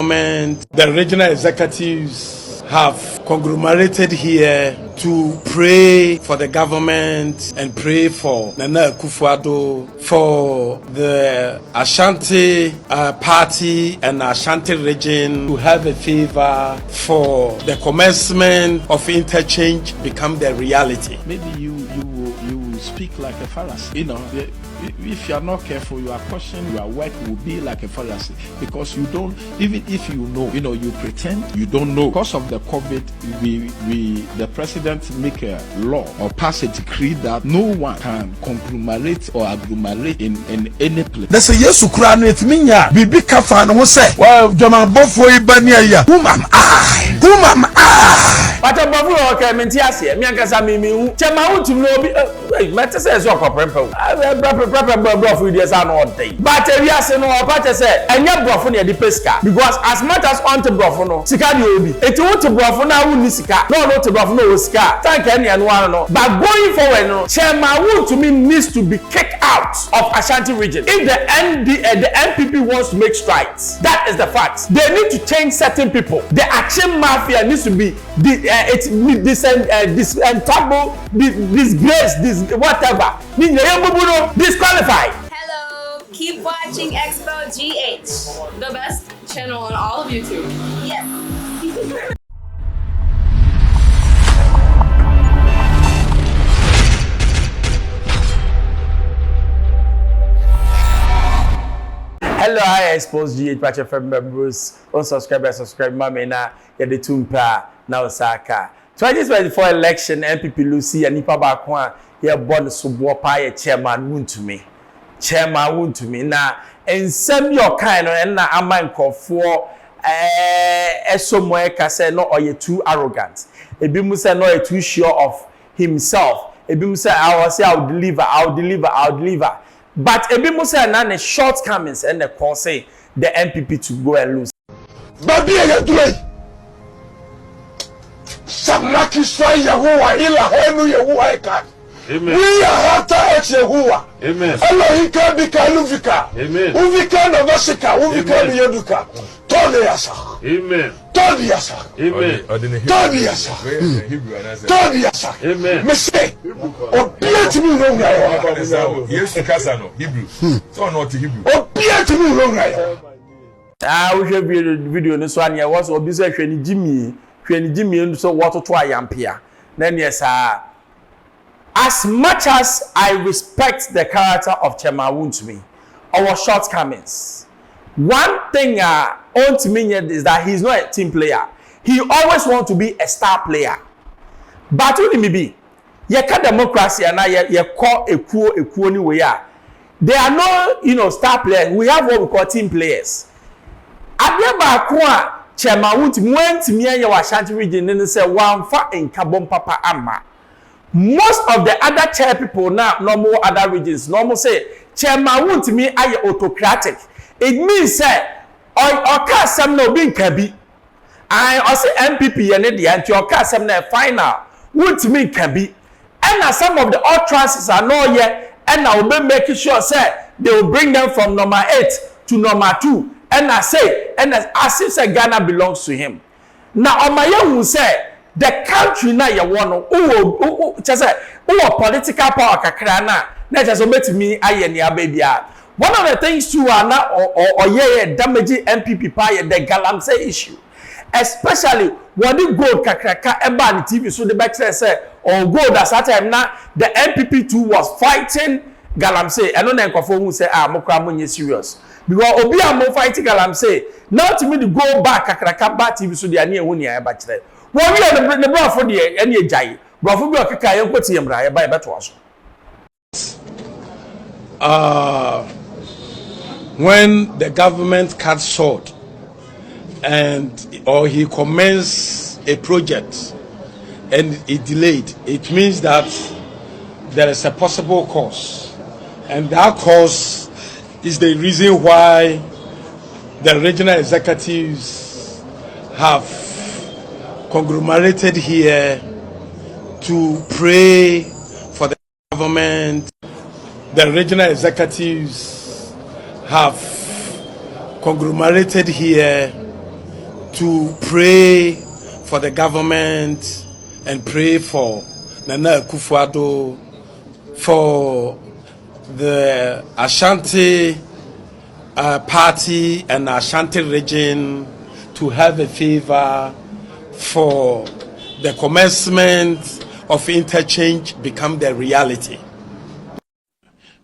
government, the regional executives have conglomerated here to pray for the government and pray for Nana Akufo-Addo, for the Ashanti party and Ashanti region to have a favor for the commencement of interchange become the reality. Maybe you will speak like a Pharisee. You know, if you are not careful, your question, your work will be like a Pharisee, because you don't, even if you know, you pretend you don't know. Because of the COVID, the president make a law or pass a decree that no one can conglomerate or agglomerate in any place. That's a yes to crown it. Minya, Bibi Kafan was say, well, Jaman Bofo Ibania, whom am I? Whom am I? But a Babu or Mentiasia, Miankasami, Chema to know, matter says, or with yes, and day. But we are saying, no, but I said, and your brofonia the pesca, because as much as on to brofono, Sikadi will be. It won't to brofona, Unisika, no, to brofono, Ska, thank any and one. But going forward, Chema Wontumi needs to be kicked out of Ashanti region. If the NPP wants to make strides, that is the fact. They need to change certain people. The action mafia needs to be disgrace, this whatever. Disqualified. Hello, keep watching Xposed GH, the best channel on all of YouTube. Yes. Hello, I Xposed GH patch of members. Subscribe, mama na yede tumpa na Osaka. 2024 election, NPP Lucy and Nipa Bakwa, ye born Subwapa, Chairman Wontumi. Na, and some your kind and na aman call for somewhere kase no or ye too arrogant. Ebimusa no ye too sure of himself. Ebimusa I'll deliver. But Ebimusa none shortcomings and the call say the NPP to go and lose. Babi ya Samaki swai Yahuwa ila henu Yahuwa eka. Amen. We are hata ex Yahuwa. Amen. Elohika bika luvika. Amen. Uvika na vasika. Uvika ni yeduka. Tole yasa. Amen. Tole yasa. Amen. Tole yasa. Tole yasa. Amen. Mese. Obieti mi unonga yo. Yesu kasa no Hebrew. So not Hebrew. Obieti mi unonga yo. We should be video this one here was obviously Jimmy so what to try yampia. Then yes, as much as I respect the character of Chema Wontumi, our shortcomings, one thing on to me is that he's not a team player. He always wants to be a star player. But what me be? Ye ka democracy and ye call a kuo anyway. There are no star players. We have what we call team players. Abia kwa Chema Wontumi went to me and your Ashanti region and say one fa in Kabon Papa Amma. Most of the other chair people now, normal other regions, normal say Chema Wontumi are autocratic. It means say or cast some no being kabi. I also MPP and the anti or cast some final Wontumi kabi. And some of the utterances are not yet, and I will be making sure say they will bring them from number 8 to number 2. And I say, and as if say Ghana belongs to him. Now, on my own, who say the country now you want who political power kakrana. Now just obey me, I and your baby. One of the things too are now or damaging MPP power the Galamsey issue, especially when the gold kakraka eba TV so the back say or gold at that time now the MPP too was fighting Galamsey. I don't know who say mokra serious. Because obi am fighting Galamsey. Now to me to go back kakraka back TV so they are near one year back there. When we are the bra for the any jai, bra for go kaka yon kwati emra by better us. When the government cut short or he commenced a project and it delayed, it means that there is a possible cause, and that cause is the reason why the regional executives have conglomerated here to pray for the government. The regional executives have conglomerated here to pray for the government and pray for Nana Akufo-Addo, for the Ashanti party and Ashanti region to have a favor for the commencement of interchange become the reality.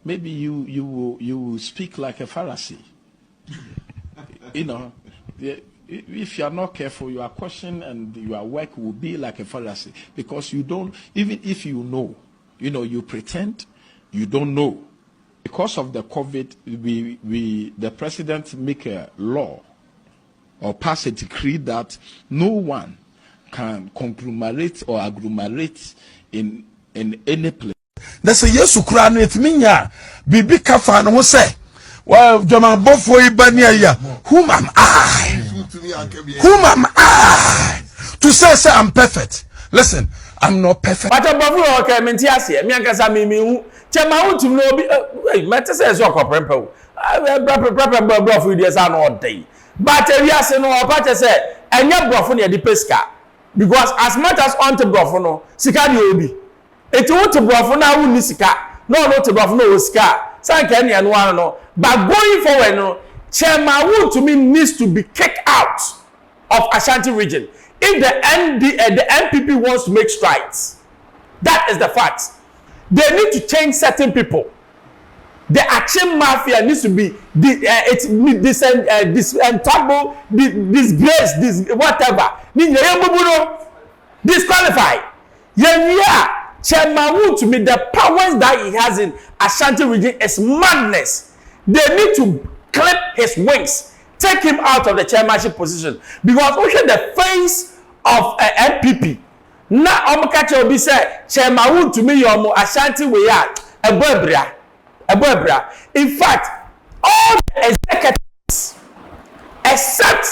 Maybe you will speak like a Pharisee. If you are not careful, your question and your work will be like a Pharisee, because you don't, even if you know, you pretend you don't know. Because of the COVID, the president make a law or pass a decree that no one can conglomerate or agglomerate in any place. That's a yes, Ukraine, it means Bibi Kafan will say, well, German Buffo Ibania, whom am I? Whom am I? To say I'm perfect. Listen, I'm not perfect. But I'm okay, Mentiasia, Miankasa Mimi, Chema to know, matter says your copper. I for years all day. But we are saying, no, Pata said, and your brofonia de pesca. Because as much as on to brofono, Sikadi Obi. It won't to brofona who nisika, no to brofono ska, San Kenny and one no. But going forward, no, Chairman Wontumi needs to be kicked out of Ashanti region. If the NPP wants to make strides, that is the fact. They need to change certain people. The Action Mafia needs to be untouchable, disgrace, this whatever. Disqualified. Yeah. Chairman Wontumi, the powers that he has in Ashanti region is madness. They need to clip his wings, take him out of the chairmanship position, because we should the face of NPP. Now, I'm catching obi say Chairman Wontumi yomo Ashanti we are a brebra. In fact, all the executives except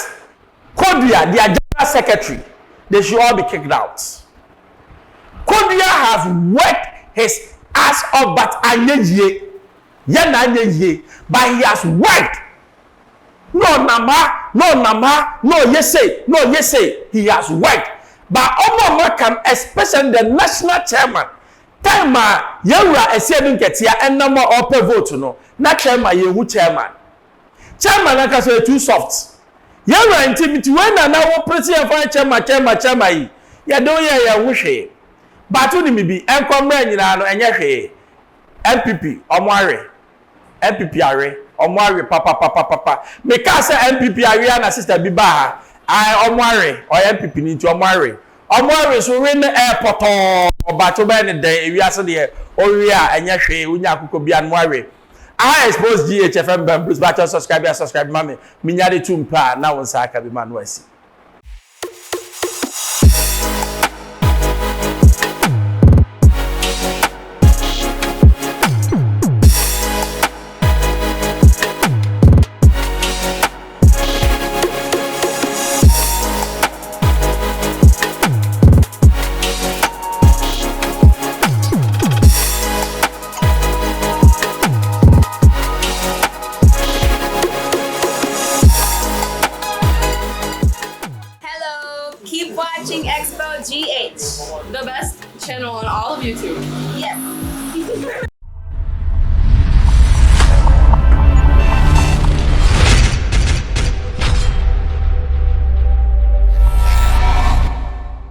Kodia, their general secretary, they should all be kicked out. Kodia has worked his ass off, but but he has worked. No nama, no yes, he has worked. But Omo can, especially the national chairman, time yewura esiedun ketia enamo ope vote no, na chairman yewu chairman. Chairman aka so too soft. Yewura intimity when na wo president for chairman yi. Ya don ya wo hwe. But oni mi bi enkomra nyina no enye hwe. MPP omoare. MPP are omoare papa. Me ka say MPP are na sister bi ba ha. I omoare or MPP ni ti omoare. Omoare so we na airport obato ba ne den ewiase de owi a enye hwe unya akoko bia no are. I Xposed GHFM Bruce Batch subscribe mame. Minya de tumpa na won sa aka bi ma no asi. Keep watching Xposed GH, the best channel on all of YouTube. Yes.